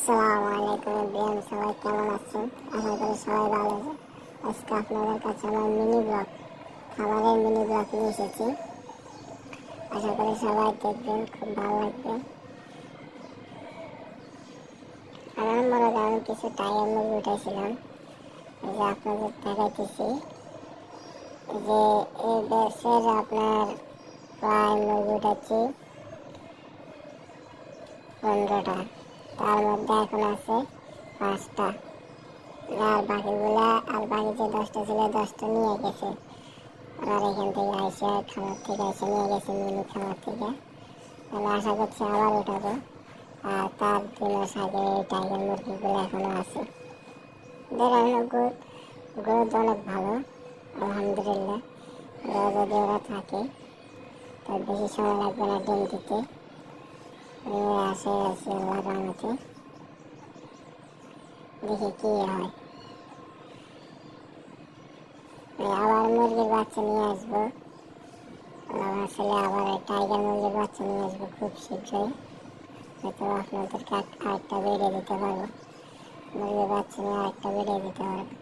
আসসালামু আলাইকুম এভরিওয়ান, সবাই কেমন আছেন? আশা করি সবাই ভালো আছেন। আজকে আপনাদের কাছে আমার মিনি ব্লগ, খাবারের মিনি ব্লগ নিয়ে এসেছি। আশা করি সবাই দেখবেন, খুব ভালো লাগবে। আমার মনে হয় আমি কিছু টাইগার মুরগি উঠেছিলাম, এই যে আপনাদের দেখাইতেছি। যে এই দেশের আপনার প্রায় মুরগি উঠেছি 15টা, তার মধ্যে এখন আছে 5টা। আর বাকিগুলা আর বাকি যে 10টা ছিল 10টা নিয়ে গেছে। আর এখান থেকে আইসে খামার থেকে এসে নিয়ে গেছে মিনি খামার থেকে। আমি আশা করছি আবার উঠাবো। আর তার 2 মাস আগে এই টাইগার মুরগিগুলো এখনো আছে। দেখেন গ্রোথ অনেক ভালো, আলহামদুলিল্লাহ। ওরা যদি ওরা থাকে তার বেশি সময় লাগবে না ডিম দিতে। আসে আছি আল্লাহ রহমতে, দেখি কি হয়। আবার মুরগির বাচ্চা নিয়ে আসবো, আসলে আবার টাইগার মুরগির বাচ্চা নিয়ে আসবো খুব শীঘ্রই। হয়তো আপনাদেরকে আরেকটা ভিডিও দিতে পারবো, মুরগির বাচ্চা নিয়ে আরেকটা ভিডিও দিতে পারবো।